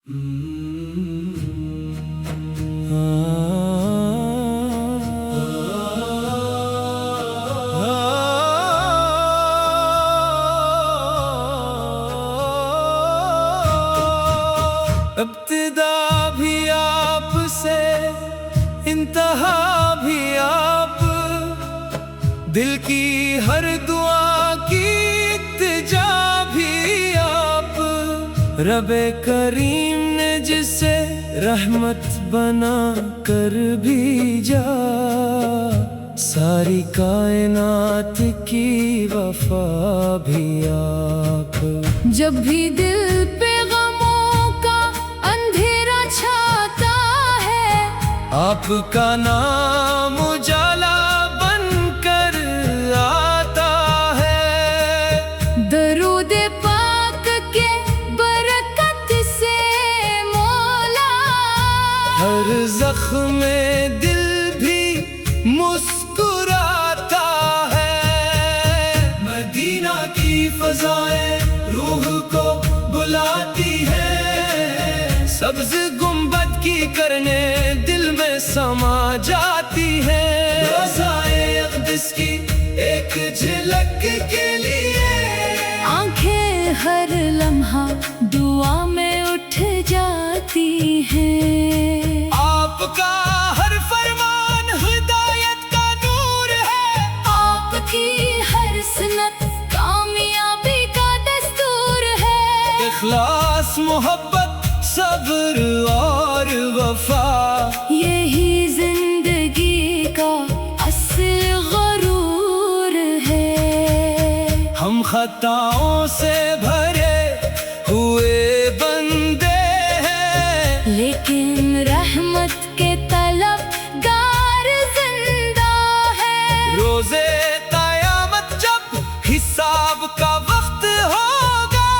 ابتدا بھی آپ سے انتہا بھی آپ، دل کی ہر دعا کی التجا بھی آپ، رب کریم نے جسے رحمت بنا کر بھیجا، ساری کائنات کی وفا بھی آپ۔ جب بھی دل پہ غموں کا اندھیرا چھاتا ہے، آپ کا نام اجالا بن کر آتا ہے، درود پاک کے برکت سے مولا ہر زخم دل بھی مسکراتا ہے، مدینہ کی فضائیں روح کو بلاتی ہے، سبز گنبد کی کرنے دل میں سما جاتی ہے، روضائے اقدس کی ایک جھلک کے لیے آنکھیں ہر لمحہ دعا میں اٹھ جاتی ہیں۔ آپ کا ہر فرمان ہدایت کا نور ہے، آپ کی ہر سنت کامیابی کا دستور ہے، اخلاص محبت صبر اور وفا، یہی زندگی کا اصل غرور ہے۔ ہم خطاؤں سے بھرے ہوئے بندے ہیں، لیکن رحمت کے طلبگار زندہ ہے، روزے قیامت جب حساب کا وقت ہوگا،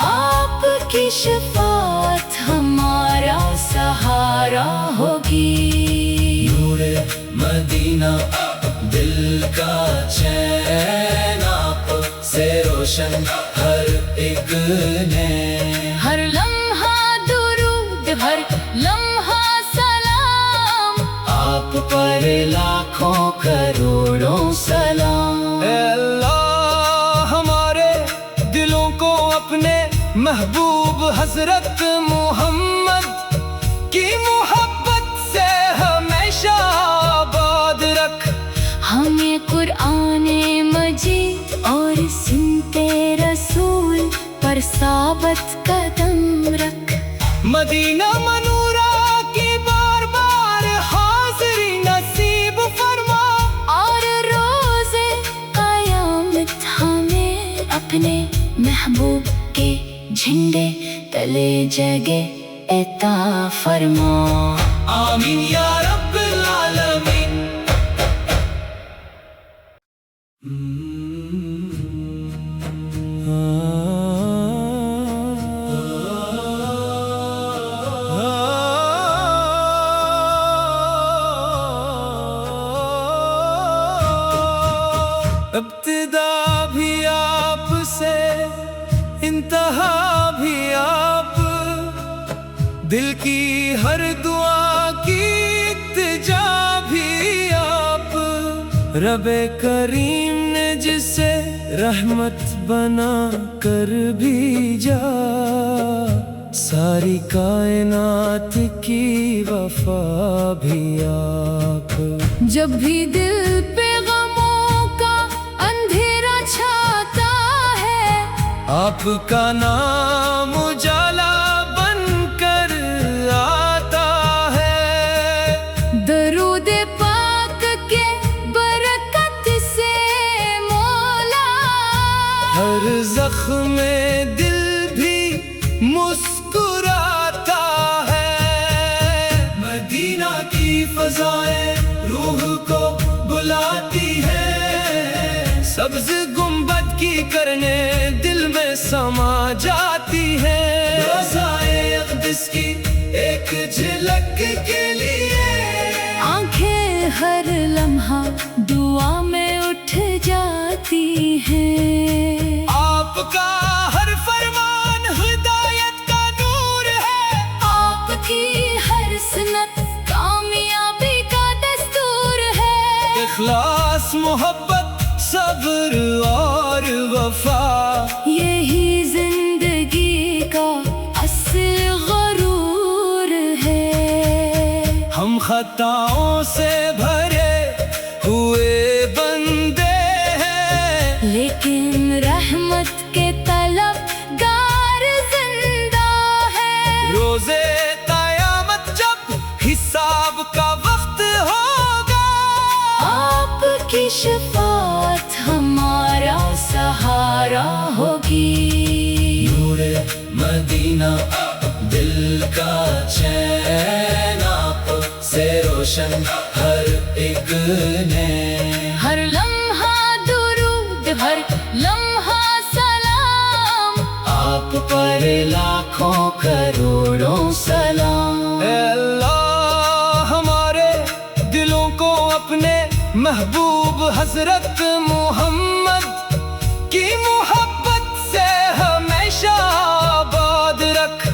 آپ کی شفاعت ہمارا سہارا ہوگی۔ نور مدینہ دل کا چین، آپ سے روشن ہر ایک نے، ہر لمحہ درود، ہر لمحہ سلام، آپ پر لاکھوں کروڑوں سلام۔ اے اللہ ہمارے دلوں کو اپنے محبوب حضرت محمد کی محبت سے ہمیشہ آباد رکھ، ہمیں قرآن مجید اور سنتے رسول پر ثابت قدم رکھ، مدینہ منورہ کی بار بار حاضری نصیب فرما، اور روز قیامت ہمیں اپنے محبوب کے جھنڈے تلے جگہ عطا فرما، آمین یا رب العالمین۔ ابتدا بھی آپ سے انتہا بھی آپ، دل کی ہر دعا کی التجا بھی آپ، رب کریم نے جسے رحمت بنا کر بھیجا، ساری کائنات کی وفا بھی آپ۔ جب بھی دل پہ غموں کا اندھیرا چھاتا ہے، آپ کا نام اجالا بن کر آتا ہے، درود پاک کے برکت سے مولا ہر زخم دل بھی مسکراتا ہے، مدینہ کی فضائیں روح کو بلاتی ہے، سبز گنبد کی کرنے دل میں سما جاتی ہے، روضائے اقدس کی ایک جھلک کے لیے آنکھیں ہر لمحہ دعا میں اٹھ جاتی ہیں۔ آپ کا ہر فرمان ہدایت کا نور ہے، محبت صبر اور وفا، یہی زندگی کا اصل غرور ہے۔ ہم خطاؤں سے بھرے ہوئے بندے ہیں، لیکن رحمت کے طلبگار زندہ ہے۔ روزے قیامت جب حساب کا وقت ہوگا، آپ کی شفاعت ہمارا سہارا ہوگی۔ نور مدینہ دل کا چین، آپ سے روشن ہر ایک نے، ہر لمحہ درود، ہر لمحہ سلام، آپ پر لاکھوں کروڑوں سلام۔ اے اللہ ہمارے دلوں کو اپنے محبوب حضرت محمد کی محبت سے ہمیشہ آباد رکھ،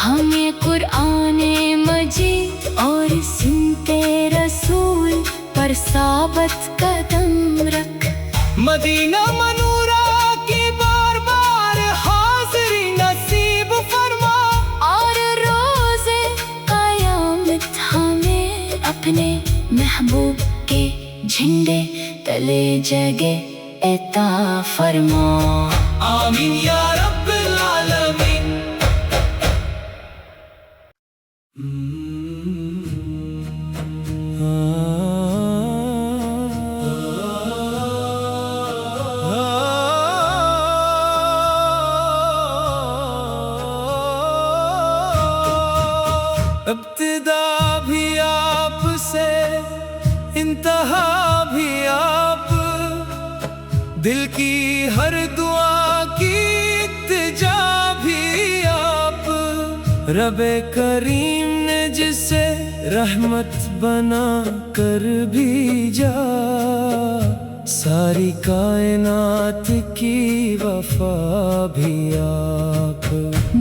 ہمیں قرآن مجید اور سنت رسول پر ثابت قدم رکھ۔ مدینہ منورہ کی بار بار حاضری نصیب فرما، اور روز قیامت ہمیں اپنے محبوب کے جھنڈے تلے جگہ عطا فرما۔ آمین یا رب العالمین۔ ابتدا بھی آپ سے، انتہا بھی آپ، دل کی ہر دعا کی التجا بھی آپ، رب کریم نے جسے رحمت بنا کر بھیجا، ساری کائنات کی وفا بھی آپ۔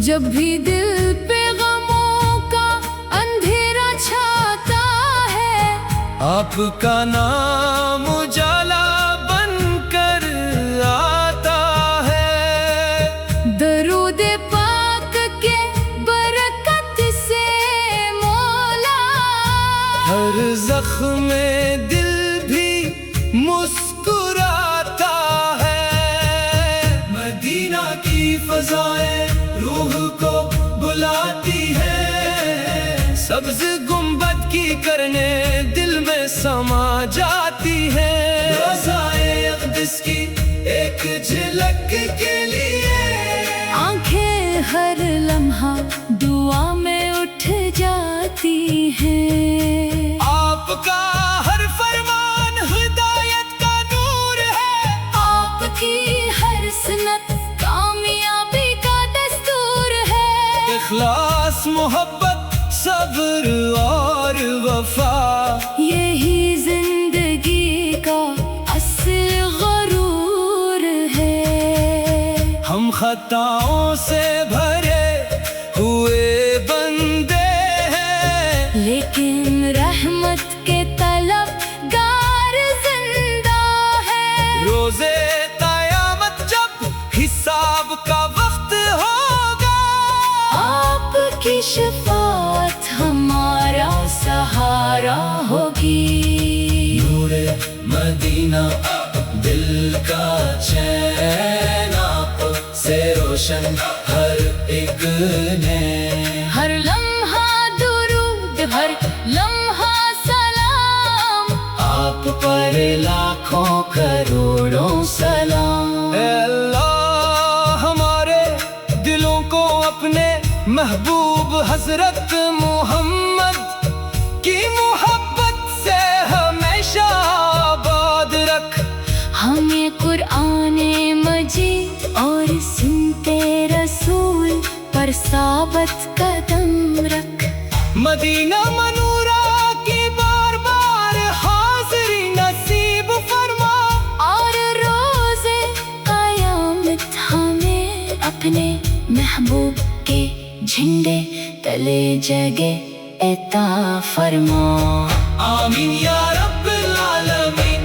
جب بھی دل پہ غموں کا اندھیرا چھاتا ہے، آپ کا نام اجالا بن کر آتا ہے، درود پاک کے برکت سے مولا ہر زخم دل بھی مسکراتا ہے، مدینہ کی فضائیں روح کو بلاتی ہے، سبز گنبد کی کرنے دل میں سما جاتی ہے، روضائے اقدس کی ایک جھلک کے لیے آنکھیں ہر لمحہ دعا میں اٹھ جاتی ہیں۔ آپ کا ہر فرمان ہدایت کا نور ہے، آپ کی ہر سنت کامیابی کا دستور ہے۔ اخلاص محبت صبر اور وفا، یہی زندگی کا اصل غرور ہے۔ ہم خطاؤں سے بھرے ہوئے بندے ہیں، لیکن رحمت کے طلبگار زندہ ہے۔ روزے قیامت جب حساب کا وقت ہوگا، آپ کی شفاعت ہمارا سہارا ہوگی۔ نور مدینہ دل کا چین، آپ سے روشن ہر ایک نے، ہر لمحہ درود، ہر لمحہ سلام، آپ پر لاکھوں کروڑوں سلام۔ اے اللہ ہمارے دلوں کو اپنے محبوب حضرت محمد کی محبت سے ہمیشہ آباد رکھ، ہمیں قرآن مجید اور سنت رسول پر ثابت قدم رکھ۔ مدینہ منورہ کی بار بار حاضری نصیب فرما، اور روز قیامت ہمیں اپنے محبوب کے جھنڈے تلے جگہ عطا فرما۔ آمین یا رب العالمین۔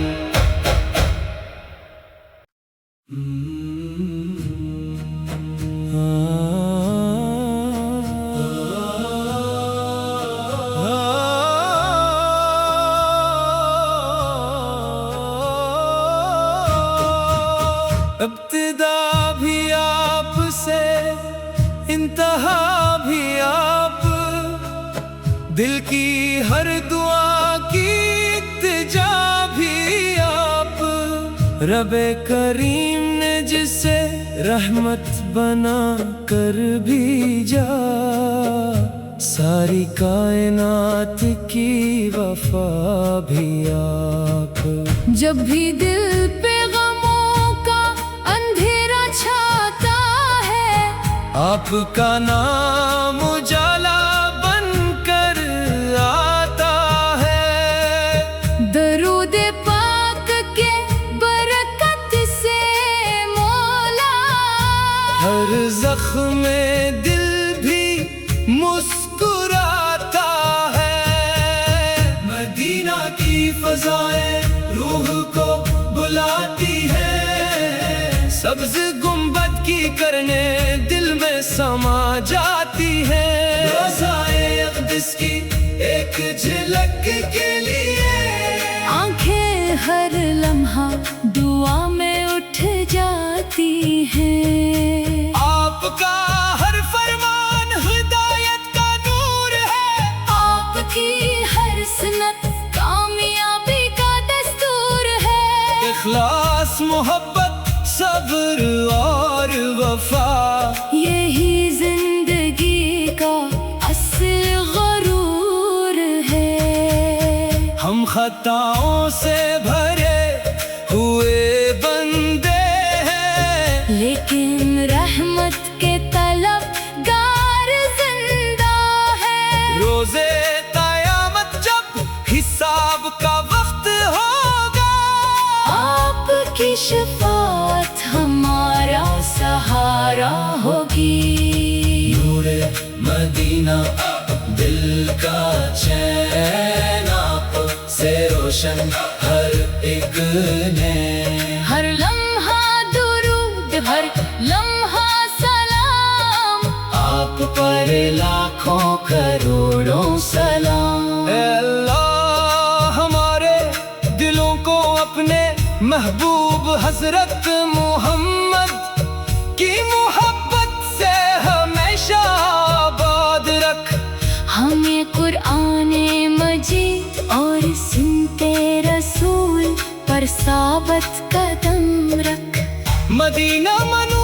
دل کی ہر دعا کی التجا بھی آپ، رب کریم نے جسے رحمت بنا کر بھیجا، ساری کائنات کی وفا بھی آپ۔ جب بھی دل پہ غموں کا اندھیرا چھاتا ہے، آپ کا نام اجالا بن کر آتا ہے، درود پاک کے برکت سے مولا ہر زخم میں دل بھی مسکراتا ہے۔ مدینہ کی فضائیں روح کو بلاتی ہے، سبز گنبد کی کرنے دل میں سما جاتی ہے، روضائے اقدس کی ایک جھلک کے لیے آنکھیں ہر لمحہ دعا میں اٹھ جاتی ہیں۔ آپ کا ہر فرمان ہدایت کا نور ہے، آپ کی ہر سنت کامیابی کا دستور ہے، اخلاص محبت صبر اور وفا، یہی زندگی کا اصل غرور ہے۔ ہم خطاؤں سے بھرے ہوئے بندے ہیں، لیکن رحمت کے طلب گار زندہ ہے۔ روزے قیامت جب حساب کا وقت ہوگا، آپ کی شفاعت ہمارا سہارا ہوگی۔ نور مدینہ دل کا چین، آپ سے روشن ہر ایک نے، ہر لمحہ درود، ہر لمحہ سلام، آپ پر لاکھوں کروڑوں سلام۔ اے اللہ ہمارے دلوں کو اپنے محبوب حضرت محمد کی محبت سے ہمیشہ آباد رکھ، ہمیں قرآن مجید اور سنتے رسول پر ثابت قدم رکھ۔ مدینہ منو